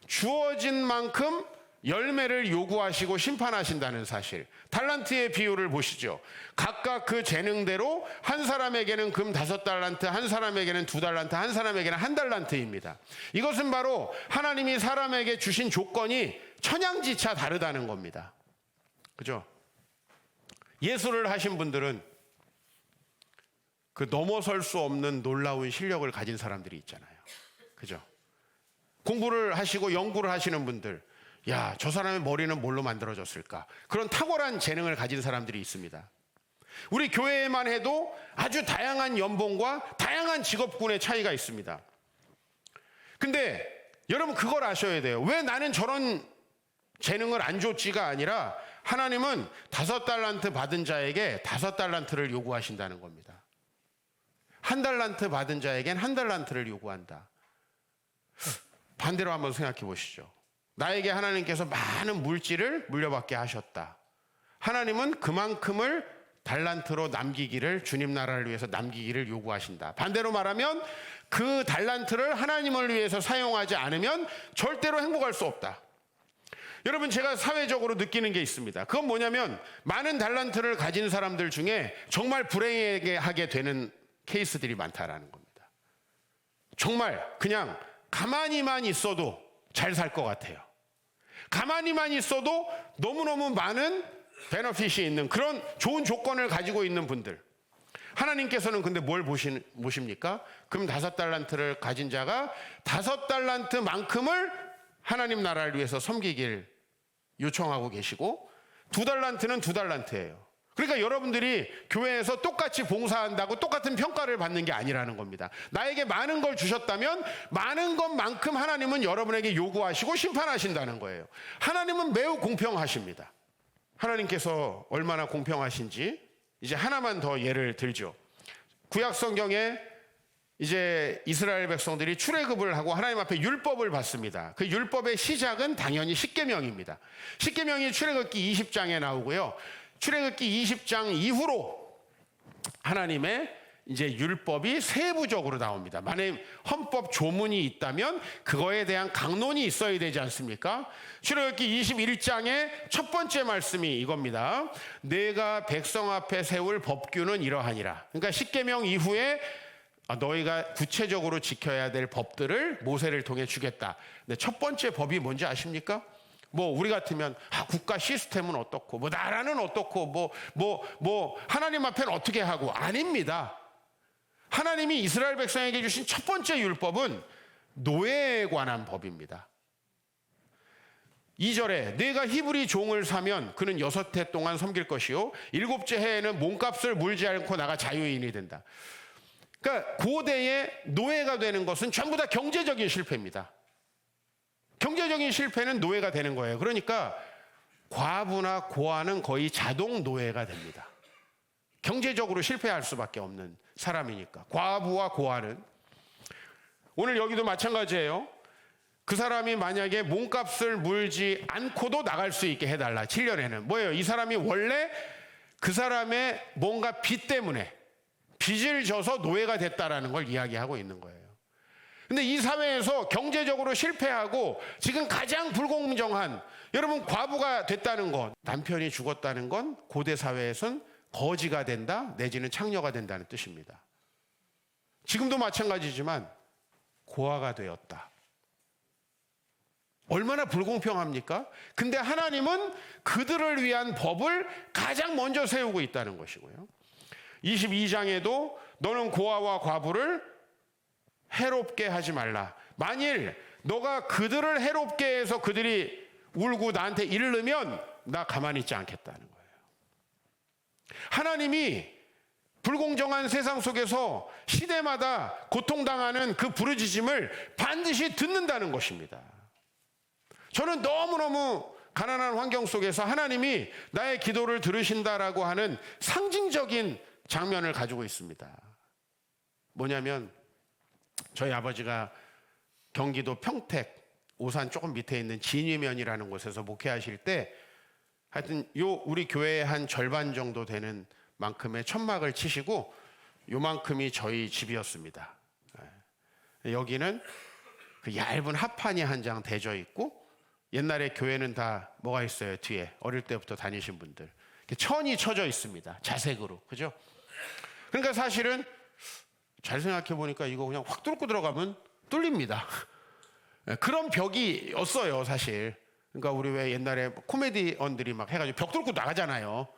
주어진 만큼 열매를 요구하시고 심판하신다는 사실. 달란트의 비유를 보시죠. 각각 그 재능대로 한 사람에게는 금 5달란트, 한 사람에게는 2달란트, 한 사람에게는 1달란트입니다. 이것은 바로 하나님이 사람에게 주신 조건이 천양지차 다르다는 겁니다. 그죠? 예술을 하신 분들은 그 넘어설 수 없는 놀라운 실력을 가진 사람들이 있잖아요. 그죠? 공부를 하시고 연구를 하시는 분들, 야, 저 사람의 머리는 뭘로 만들어졌을까? 그런 탁월한 재능을 가진 사람들이 있습니다. 우리 교회에만 해도 아주 다양한 연봉과 다양한 직업군의 차이가 있습니다. 근데 여러분 그걸 아셔야 돼요. 왜 나는 저런 재능을 안 줬지가 아니라 하나님은 5달란트 받은 자에게 5달란트를 요구하신다는 겁니다. 1달란트 받은 자에겐 1달란트를 요구한다. 반대로 한번 생각해 보시죠. 나에게 하나님께서 많은 물질을 물려받게 하셨다. 하나님은 그만큼을 달란트로 남기기를, 주님 나라를 위해서 남기기를 요구하신다. 반대로 말하면 그 달란트를 하나님을 위해서 사용하지 않으면 절대로 행복할 수 없다. 여러분, 제가 사회적으로 느끼는 게 있습니다. 그건 뭐냐면 많은 달란트를 가진 사람들 중에 정말 불행하게 되는 케이스들이 많다라는 겁니다. 정말 그냥 가만히만 있어도 잘 살 것 같아요. 가만히만 있어도 너무너무 많은 베너핏이 있는 그런 좋은 조건을 가지고 있는 분들. 하나님께서는 근데 뭘 보십니까? 금 5달란트를 가진 자가 5달란트만큼을 하나님 나라를 위해서 섬기길 요청하고 계시고, 2달란트는 2달란트예요. 그러니까 여러분들이 교회에서 똑같이 봉사한다고 똑같은 평가를 받는 게 아니라는 겁니다. 나에게 많은 걸 주셨다면 많은 것만큼 하나님은 여러분에게 요구하시고 심판하신다는 거예요. 하나님은 매우 공평하십니다. 하나님께서 얼마나 공평하신지 이제 하나만 더 예를 들죠. 구약 성경에 이제 이스라엘 백성들이 출애굽을 하고 하나님 앞에 율법을 받습니다. 그 율법의 시작은 당연히 십계명입니다. 십계명이 출애굽기 20장에 나오고요. 출애굽기 20장 이후로 하나님의 이제 율법이 세부적으로 나옵니다. 만약에 헌법 조문이 있다면 그거에 대한 강론이 있어야 되지 않습니까? 출애굽기 21장의 첫 번째 말씀이 이겁니다. 내가 백성 앞에 세울 법규는 이러하니라. 그러니까 십계명 이후에 너희가 구체적으로 지켜야 될 법들을 모세를 통해 주겠다. 근데 첫 번째 법이 뭔지 아십니까? 뭐 우리 같으면 국가 시스템은 어떻고 뭐 나라는 어떻고 뭐 하나님 앞에는 어떻게 하고, 아닙니다. 하나님이 이스라엘 백성에게 주신 첫 번째 율법은 노예에 관한 법입니다. 2절에 내가 히브리 종을 사면 그는 6해 동안 섬길 것이요 7째 해에는 몸값을 물지 않고 나가 자유인이 된다. 그러니까 고대의 노예가 되는 것은 전부 다 경제적인 실패입니다. 경제적인 실패는 노예가 되는 거예요. 그러니까 과부나 고아는 거의 자동 노예가 됩니다. 경제적으로 실패할 수밖에 없는 사람이니까. 과부와 고아는 오늘 여기도 마찬가지예요. 그 사람이 만약에 몸값을 물지 않고도 나갈 수 있게 해달라. 7년에는 뭐예요? 이 사람이 원래 그 사람의 뭔가 빚 때문에 빚을 져서 노예가 됐다라는 걸 이야기하고 있는 거예요. 근데 이 사회에서 경제적으로 실패하고 지금 가장 불공정한, 여러분 과부가 됐다는 것, 남편이 죽었다는 건 고대 사회에선 거지가 된다 내지는 창녀가 된다는 뜻입니다. 지금도 마찬가지지만 고아가 되었다. 얼마나 불공평합니까? 근데 하나님은 그들을 위한 법을 가장 먼저 세우고 있다는 것이고요. 22장에도 너는 고아와 과부를 해롭게 하지 말라. 만일 너가 그들을 해롭게 해서 그들이 울고 나한테 이르면 나 가만히 있지 않겠다는 거예요. 하나님이 불공정한 세상 속에서 시대마다 고통당하는 그 부르짖음을 반드시 듣는다는 것입니다. 저는 너무너무 가난한 환경 속에서 하나님이 나의 기도를 들으신다라고 하는 상징적인 장면을 가지고 있습니다. 뭐냐면 저희 아버지가 경기도 평택 오산 조금 밑에 있는 진위면이라는 곳에서 목회하실 때 하여튼 우리 교회의 한 절반 정도 되는 만큼의 천막을 치시고 요만큼이 저희 집이었습니다. 여기는 그 얇은 합판이 한 장 대져 있고, 옛날에 교회는 다 뭐가 있어요? 뒤에 어릴 때부터 다니신 분들 천이 쳐져 있습니다. 자색으로. 그죠? 그러니까 사실은 잘 생각해 보니까 이거 그냥 확 뚫고 들어가면 뚫립니다. 그런 벽이었어요, 사실. 그러니까 우리 왜 옛날에 코미디언들이 막 해가지고 벽 뚫고 나가잖아요.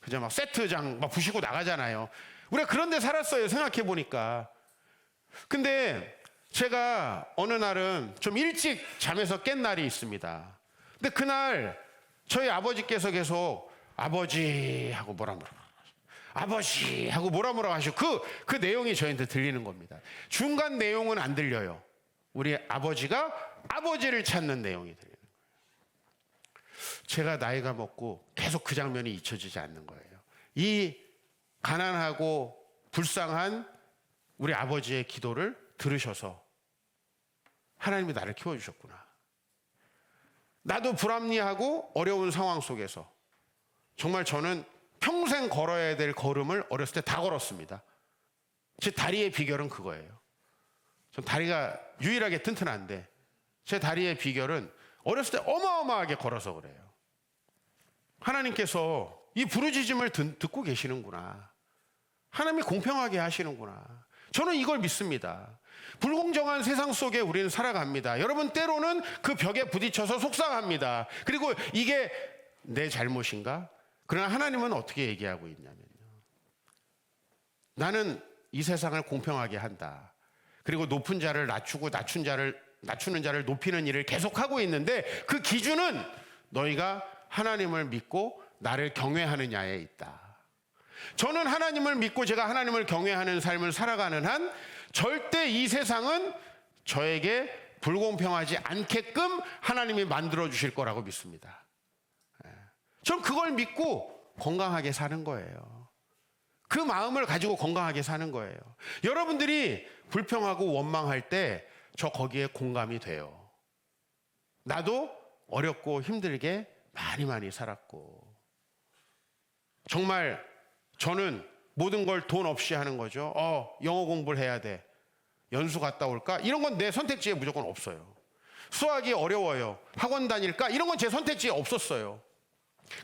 그죠? 막 세트장 막 부시고 나가잖아요. 우리가 그런 데 살았어요, 생각해 보니까. 근데 제가 어느 날은 좀 일찍 잠에서 깬 날이 있습니다. 근데 그날 저희 아버지께서 계속 아버지 하고 뭐라 아버지 하고 뭐라 하시고 그 내용이 저희한테 들리는 겁니다. 중간 내용은 안 들려요. 우리 아버지가 아버지를 찾는 내용이 들리는 거예요. 제가 나이가 먹고 계속 그 장면이 잊혀지지 않는 거예요. 이 가난하고 불쌍한 우리 아버지의 기도를 들으셔서 하나님이 나를 키워주셨구나. 나도 불합리하고 어려운 상황 속에서 정말 저는 평생 걸어야 될 걸음을 어렸을 때 다 걸었습니다. 제 다리의 비결은 그거예요. 전 다리가 유일하게 튼튼한데 제 다리의 비결은 어렸을 때 어마어마하게 걸어서 그래요. 하나님께서 이 부르짖음을 듣고 계시는구나. 하나님이 공평하게 하시는구나. 저는 이걸 믿습니다. 불공정한 세상 속에 우리는 살아갑니다. 여러분 때로는 그 벽에 부딪혀서 속상합니다. 그리고 이게 내 잘못인가? 그러나 하나님은 어떻게 얘기하고 있냐면요. 나는 이 세상을 공평하게 한다. 그리고 높은 자를 낮추고 낮추는 자를 높이는 일을 계속하고 있는데 그 기준은 너희가 하나님을 믿고 나를 경외하느냐에 있다. 저는 하나님을 믿고 제가 하나님을 경외하는 삶을 살아가는 한 절대 이 세상은 저에게 불공평하지 않게끔 하나님이 만들어 주실 거라고 믿습니다. 전 그걸 믿고 건강하게 사는 거예요. 그 마음을 가지고 건강하게 사는 거예요. 여러분들이 불평하고 원망할 때 저 거기에 공감이 돼요. 나도 어렵고 힘들게 많이 살았고 정말 저는 모든 걸 돈 없이 하는 거죠. 영어 공부를 해야 돼. 연수 갔다 올까? 이런 건 내 선택지에 무조건 없어요. 수학이 어려워요. 학원 다닐까? 이런 건 제 선택지에 없었어요.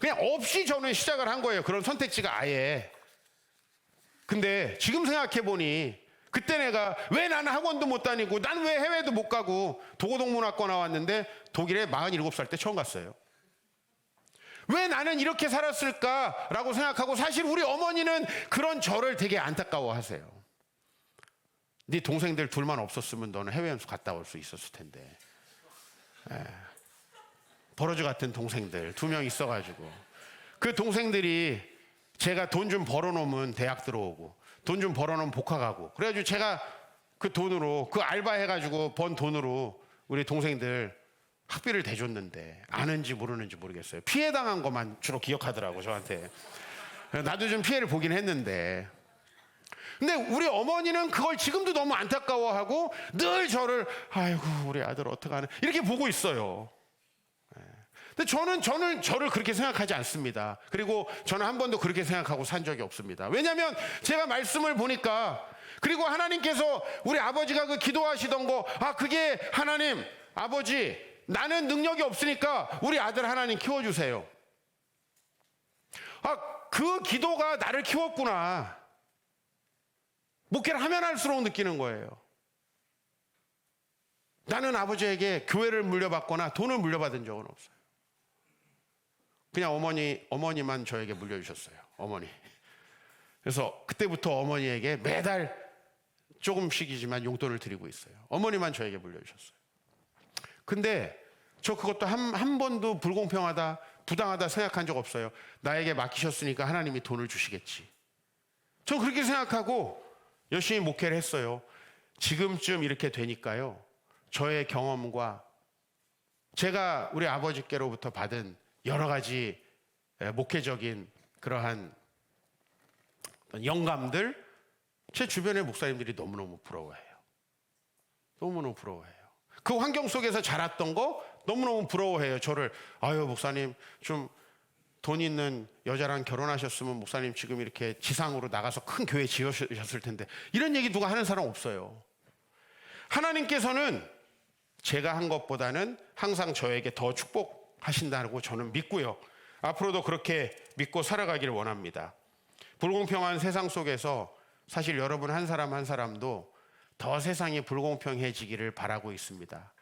그냥 없이 저는 시작을 한 거예요. 그런 선택지가 아예. 근데 지금 생각해 보니 그때 내가 왜 나는 학원도 못 다니고 난 왜 해외도 못 가고 도고동문학과 나왔는데 독일에 47살 때 처음 갔어요. 왜 나는 이렇게 살았을까라고 생각하고 사실 우리 어머니는 그런 저를 되게 안타까워하세요. 네 동생들 둘만 없었으면 너는 해외 연수 갔다 올 수 있었을 텐데. 버러지 같은 동생들 2명 있어가지고 그 동생들이 제가 돈 좀 벌어놓으면 대학 들어오고 돈 좀 벌어놓으면 복학 가고 그래가지고 제가 그 돈으로 그 알바 해가지고 번 돈으로 우리 동생들 학비를 대줬는데 아는지 모르는지 모르겠어요. 피해 당한 것만 주로 기억하더라고 저한테. 나도 좀 피해를 보긴 했는데 근데 우리 어머니는 그걸 지금도 너무 안타까워하고 늘 저를 아이고 우리 아들 어떡하나 이렇게 보고 있어요. 근데 저는 저를 그렇게 생각하지 않습니다. 그리고 저는 한 번도 그렇게 생각하고 산 적이 없습니다. 왜냐하면 제가 말씀을 보니까 그리고 하나님께서 우리 아버지가 그 기도하시던 거 그게 하나님 아버지 나는 능력이 없으니까 우리 아들 하나님 키워주세요. 그 기도가 나를 키웠구나. 목회를 하면 할수록 느끼는 거예요. 나는 아버지에게 교회를 물려받거나 돈을 물려받은 적은 없어요. 그냥 어머니만 저에게 물려주셨어요. 어머니. 그래서 그때부터 어머니에게 매달 조금씩이지만 용돈을 드리고 있어요. 어머니만 저에게 물려주셨어요. 근데 저 그것도 한 번도 불공평하다, 부당하다 생각한 적 없어요. 나에게 맡기셨으니까 하나님이 돈을 주시겠지. 저 그렇게 생각하고 열심히 목회를 했어요. 지금쯤 이렇게 되니까요. 저의 경험과 제가 우리 아버지께로부터 받은 여러 가지 목회적인 그러한 영감들 제 주변의 목사님들이 너무너무 부러워해요. 너무너무 부러워해요. 그 환경 속에서 자랐던 거 너무너무 부러워해요. 저를 목사님 좀 돈 있는 여자랑 결혼하셨으면 목사님 지금 이렇게 지상으로 나가서 큰 교회 지으셨을 텐데 이런 얘기 누가 하는 사람 없어요. 하나님께서는 제가 한 것보다는 항상 저에게 더 축복하신다고 저는 믿고요. 앞으로도 그렇게 믿고 살아가기를 원합니다. 불공평한 세상 속에서 사실 여러분 한 사람 한 사람도 더 세상이 불공평해지기를 바라고 있습니다.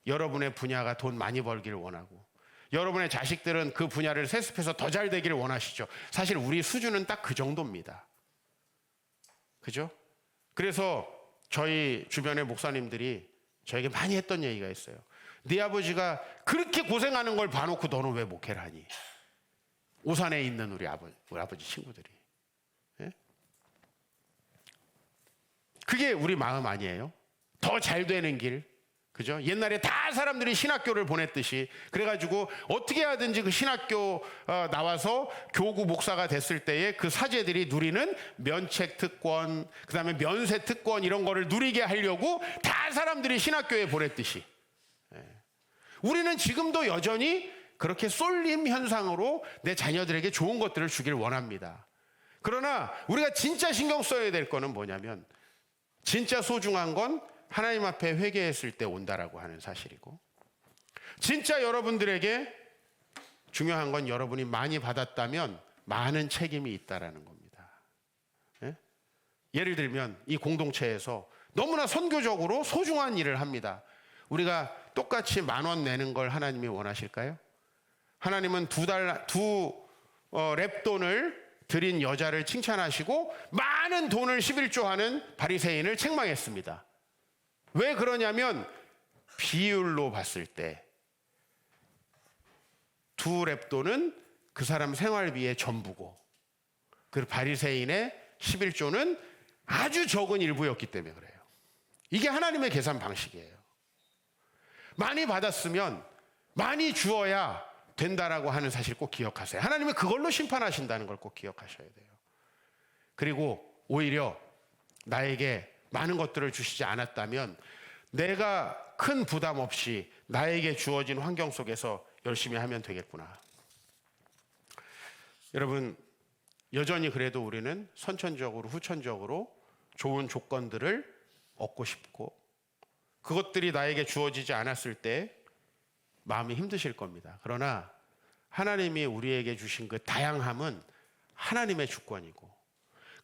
여러분의 분야가 돈 많이 벌기를 원하고 여러분의 자식들은 그 분야를 세습해서 더 잘 되기를 원하시죠. 사실 우리 수준은 딱 그 정도입니다. 그죠? 그래서 저희 주변의 목사님들이 저에게 많이 했던 얘기가 있어요. 네 아버지가 그렇게 고생하는 걸 봐놓고 너는 왜 목회를 하니? 오산에 있는 우리 아버지 친구들이. 예? 그게 우리 마음 아니에요? 더 잘 되는 길. 그죠? 옛날에 다 사람들이 신학교를 보냈듯이 그래가지고 어떻게 하든지 그 신학교 나와서 교구 목사가 됐을 때에 그 사제들이 누리는 면책 특권, 그 다음에 면세 특권 이런 거를 누리게 하려고 다 사람들이 신학교에 보냈듯이 우리는 지금도 여전히 그렇게 쏠림 현상으로 내 자녀들에게 좋은 것들을 주길 원합니다. 그러나 우리가 진짜 신경 써야 될 거는 뭐냐면 진짜 소중한 건 하나님 앞에 회개했을 때 온다라고 하는 사실이고 진짜 여러분들에게 중요한 건 여러분이 많이 받았다면 많은 책임이 있다라는 겁니다. 예? 예를 들면 이 공동체에서 너무나 선교적으로 소중한 일을 합니다. 우리가 똑같이 10,000원 내는 걸 하나님이 원하실까요? 하나님은 두 랩돈을 드린 여자를 칭찬하시고 많은 돈을 11조하는 바리새인을 책망했습니다. 왜 그러냐면 비율로 봤을 때 두 랩돈은 그 사람 생활비의 전부고 그 바리새인의 11조는 아주 적은 일부였기 때문에 그래요. 이게 하나님의 계산 방식이에요. 많이 받았으면 많이 주어야 된다라고 하는 사실 꼭 기억하세요. 하나님은 그걸로 심판하신다는 걸 꼭 기억하셔야 돼요. 그리고 오히려 나에게 많은 것들을 주시지 않았다면 내가 큰 부담 없이 나에게 주어진 환경 속에서 열심히 하면 되겠구나. 여러분, 여전히 그래도 우리는 선천적으로 후천적으로 좋은 조건들을 얻고 싶고 그것들이 나에게 주어지지 않았을 때 마음이 힘드실 겁니다. 그러나 하나님이 우리에게 주신 그 다양함은 하나님의 주권이고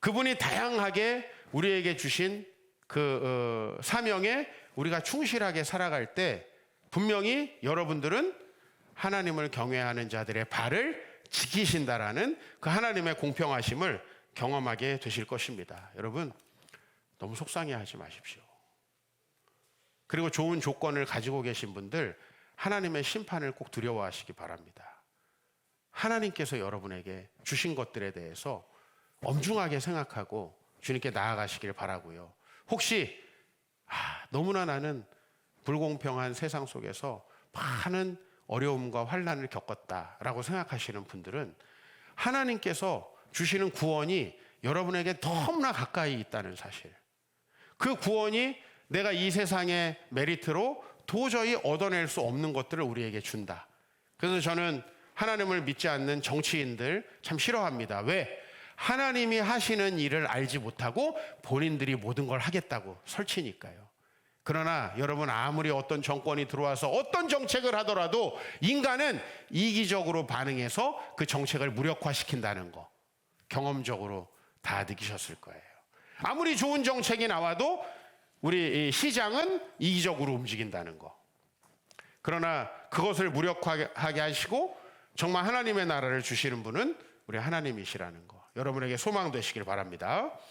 그분이 다양하게 우리에게 주신 그 사명에 우리가 충실하게 살아갈 때 분명히 여러분들은 하나님을 경외하는 자들의 발을 지키신다라는 그 하나님의 공평하심을 경험하게 되실 것입니다. 여러분, 너무 속상해하지 마십시오. 그리고 좋은 조건을 가지고 계신 분들 하나님의 심판을 꼭 두려워하시기 바랍니다. 하나님께서 여러분에게 주신 것들에 대해서 엄중하게 생각하고 주님께 나아가시길 바라고요. 혹시 너무나 나는 불공평한 세상 속에서 많은 어려움과 환난을 겪었다라고 생각하시는 분들은 하나님께서 주시는 구원이 여러분에게 너무나 가까이 있다는 사실, 그 구원이 내가 이 세상의 메리트로 도저히 얻어낼 수 없는 것들을 우리에게 준다. 그래서 저는 하나님을 믿지 않는 정치인들 참 싫어합니다. 왜? 하나님이 하시는 일을 알지 못하고 본인들이 모든 걸 하겠다고 설치니까요. 그러나 여러분, 아무리 어떤 정권이 들어와서 어떤 정책을 하더라도 인간은 이기적으로 반응해서 그 정책을 무력화시킨다는 거 경험적으로 다 느끼셨을 거예요. 아무리 좋은 정책이 나와도 우리 시장은 이기적으로 움직인다는 거. 그러나 그것을 무력화하게 하시고 정말 하나님의 나라를 주시는 분은 우리 하나님이시라는 거, 여러분에게 소망 되시길 바랍니다.